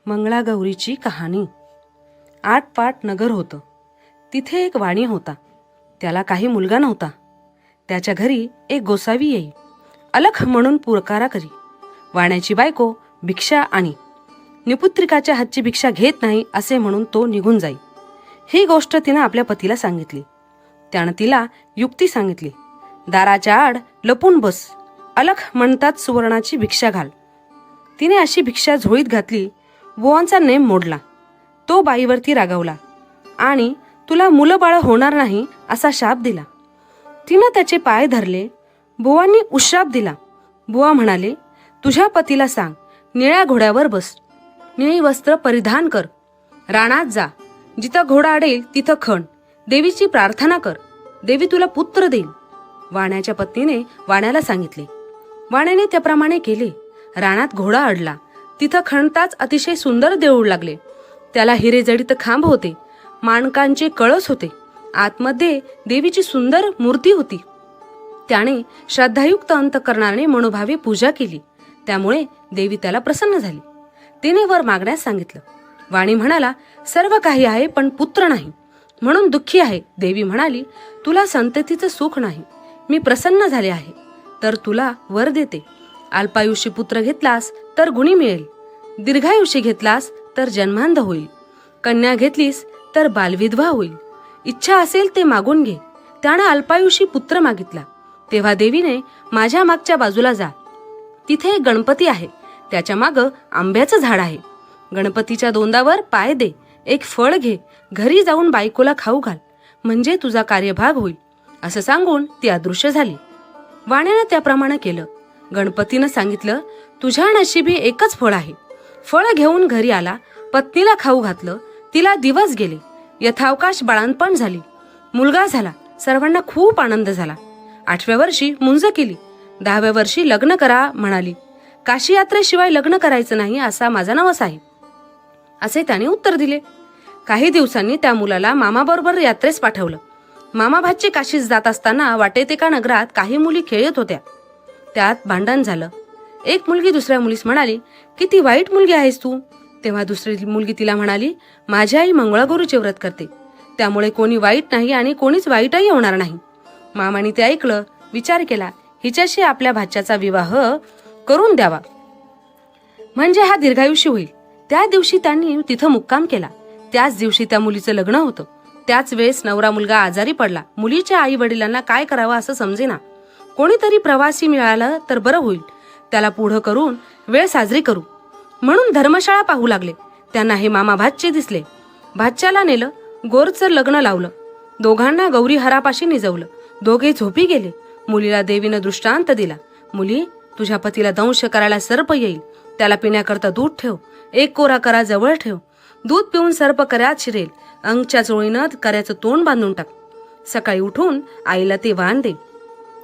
मंगळागौरीची कहाणी. आटपाट नगर होतं. तिथे एक वाणी होता. त्याला काही मुलगा नव्हता. त्याच्या घरी एक गोसावी येई. अलख म्हणून पुकारा करी. वाण्याची बायको भिक्षा आणि निपुत्रिकाच्या हातची भिक्षा घेत नाही असे म्हणून तो निघून जाई. ही गोष्ट तिनं आपल्या पतीला सांगितली. त्यानं तिला युक्ती सांगितली. दाराच्या आड लपून बस. अलख म्हणतात सुवर्णाची भिक्षा घाल. तिने अशी भिक्षा झोळीत घातली. बुवांचा नेम मोडला. तो बाईवरती रागावला आणि तुला मुलं बाळ होणार नाही असा शाप दिला. तिनं त्याचे पाय धरले. बुवांनी उशाप दिला. बुवा म्हणाले, तुझ्या पतीला सांग, निळ्या घोड्यावर बस, निळी वस्त्र परिधान कर, रानात जा, जिथं घोडा अडेल तिथं खण, देवीची प्रार्थना कर, देवी तुला पुत्र देईल. वाण्याच्या पत्नीने वाण्याला सांगितले. वाण्याने त्याप्रमाणे केले. रानात घोडा अडला. तिथं खणताच अतिशय सुंदर देऊळ लागले. त्याला हिरेजडित खांब होते. माणकांचे कळस होते. आतमध्ये देवीची सुंदर मूर्ती होती. त्याने श्रद्धायुक्त अंतकरणाने मनोभावे पूजा केली. त्यामुळे देवी त्याला प्रसन्न झाली. तिने वर मागण्यास सांगितलं. वाणी म्हणाला, सर्व काही आहे पण पुत्र नाही म्हणून दुःखी आहे. देवी म्हणाली, तुला संततीचं सुख नाही. मी प्रसन्न झाले आहे तर तुला वर देते. अल्पायुषी पुत्र घेतलास तर गुणी मिळेल. दीर्घायुषी घेतलास तर जन्मांध होईल. कन्या घेतलीस तर बालविधवा होईल. इच्छा असेल ते मागून घे. त्यानं अल्पायुषी पुत्र मागितला. तेव्हा देवीने, माझ्या मागच्या बाजूला जा, तिथे एक गणपती आहे. त्याच्या मागं आंब्याचं झाड आहे. गणपतीच्या दोंडावर पाय दे. एक फळ घे. घरी जाऊन बायकोला खाऊ घाल, म्हणजे तुझा कार्यभाग होईल. असं सांगून ती अदृश्य झाली. वाण्यानं त्याप्रमाणे केलं. गणपतीनं सांगितलं, तुझ्या नशिबी एकच फळ आहे. फळ घेऊन घरी आला. पत्नीला खाऊ घातलं. तिला दिवस गेले. यथावकाश बाळंतपण झाली. मुलगा झाला. सर्वांना खूप आनंद झाला. 8व्या वर्षी मुंज केली. 10व्या वर्षी लग्न करा म्हणाली. काशी यात्रेशिवाय लग्न करायचं नाही असा माझा नवस आहे, असे त्याने उत्तर दिले. काही दिवसांनी त्या मुलाला मामाबरोबर यात्रेस पाठवलं. मामा भाची काशीत जात असताना वाटेत एका नगरात काही मुली खेळत होत्या. त्यात भांडण झालं. एक मुलगी दुसऱ्या मुलीस म्हणाली, किती वाईट मुलगी आहेस तू. तेव्हा दुसरी मुलगी तिला म्हणाली, माझी आई मंगळागौरीचे व्रत करते, त्यामुळे कोणी वाईट नाही आणि कोणीच वाईटही होणार नाही. मामाने ते ऐकलं. विचार केला, हिच्याशी आपल्या भाच्याचा विवाह करून द्यावा, म्हणजे हा दीर्घायुषी होईल. त्या दिवशी त्यांनी तिथं मुक्काम केला. त्याच दिवशी त्या मुलीचं लग्न होतं. त्याच वेळेस नवरा मुलगा आजारी पडला. मुलीच्या आई वडिलांना काय करावं असं समजेना. कोणीतरी प्रवासी मिळालं तर बरं होईल. त्याला पुढं करून वेळ साजरी करू म्हणून धर्मशाळा पाहू लागले. त्यांना हे मामा भाचे दिसले. भाच्याला नेलं. गोरचं लग्न लावलं. दोघांना गौरी हरापाशी निजवलं. दोघे झोपी गेले. मुलीला देवीनं दृष्टांत दिला. मुली, तुझ्या पतीला दंश करायला सर्प येईल. त्याला पिण्याकरता दूध ठेव. एक कोरा करा जवळ ठेव. दूध पिऊन सर्प कऱ्यात शिरेल. अंगच्या चोळीनं कऱ्याचं तोंड बांधून टाक. सकाळी उठून आईला ते वाण दे.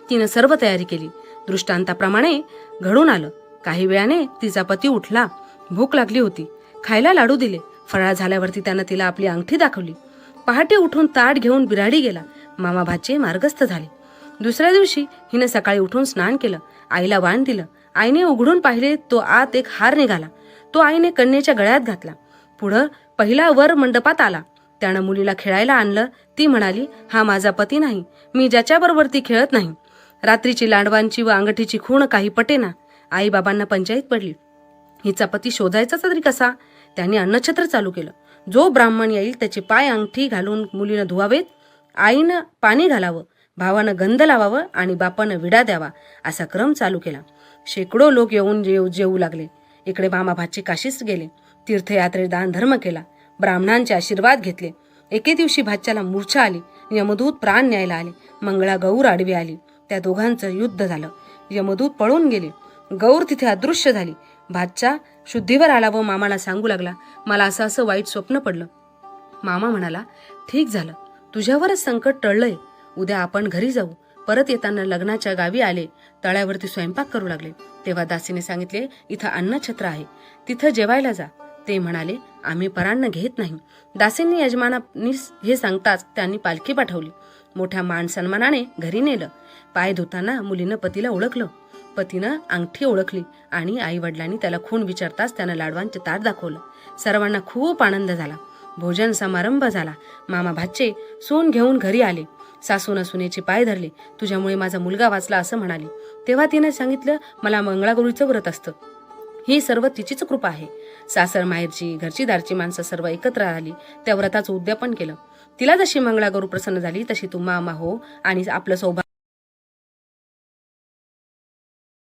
तिनं सर्व तयारी केली. दृष्टांताप्रमाणे घडून आलं. काही वेळाने तिचा पती उठला. भूक लागली होती. खायला लाडू दिले. फराळ झाल्यावरती त्यानं तिला आपली अंगठी दाखवली. पहाटे उठून ताट घेऊन बिराडी गेला. मामा भाचे मार्गस्थ झाले. दुसऱ्या दिवशी हिने सकाळी उठून स्नान केलं. आईला वाण दिलं. आईने उघडून पाहिले तो आत एक हार निघाला. तो आईने कन्येच्या गळ्यात घातला. पुढं पहिला वर मंडपात आला. त्यानं मुलीला खेळायला आणलं. ती म्हणाली, हा माझा पती नाही. मी ज्याच्याबरोबर ती खेळत नाही. रात्रीची लांडवांची व अंगठीची खूण काही पटेना. आई बाबांना पंचायत पडली. हिचा पती शोधायचा तरी कसा. त्यांनी अन्नछत्र चालू केलं. जो ब्राह्मण येईल त्याचे पाय अंगठी घालून मुलीनं धुवावेत. आईनं पाणी घालावं, भावानं गंध लावावं आणि बापानं विडा द्यावा असा क्रम चालू केला. शेकडो लोक येऊन जेवू लागले. इकडे मामा भाची काशीस गेले. तीर्थयात्रेत दान धर्म केला. ब्राह्मणांचे आशीर्वाद घेतले. एके दिवशी भाच्याला मूर्छा आली. यमदूत प्राण न्यायला आले. मंगळागौर आडवी आली. त्या दोघांचं युद्ध झालं. यमदूत पळून गेले. गौर तिथे अदृश्य झाली. भाच्या शुद्धीवर आला व मामाला सांगू लागला, मला असं असं वाईट स्वप्न पडलं. मामा म्हणाला, ठीक झालं, तुझ्यावरच संकट टळलंय. उद्या आपण घरी जाऊ. परत येताना लग्नाच्या गावी आले. तळ्यावरती स्वयंपाक करू लागले. तेव्हा दासीने सांगितले, इथं अन्नछत्र आहे, तिथं जेवायला जा. ते म्हणाले, आम्ही परान्न घेत नाही. दासींनी यजमानांनी हे सांगताच त्यांनी पालखी पाठवली. मोठ्या मान सन्मानाने घरी नेलं. पाय धुताना मुलीनं पतीला ओळखलं. पतीनं अंगठी ओळखली आणि आई वडिलांनी त्याला खूण विचारताच त्यानं लाडवांचे ताट दाखवलं. सर्वांना खूप आनंद झाला. भोजन समारंभ झाला. मामा भाचे सून घेऊन घरी आले. सासूनं सुनेचे पाय धरले. तुझ्यामुळे माझा मुलगा वाचला असं म्हणाली. तेव्हा तिने सांगितलं, मला मंगळागौरीचं व्रत असतं. ही सर्व तिचीच कृपा आहे. सासर माहेरची घरची दारची माणसं सर्व एकत्र आली. त्या व्रताचं उद्यापन केलं. तिला जशी मंगळागौर प्रसन्न झाली तशी तू मामा हो आणि आपलं सौभाग्य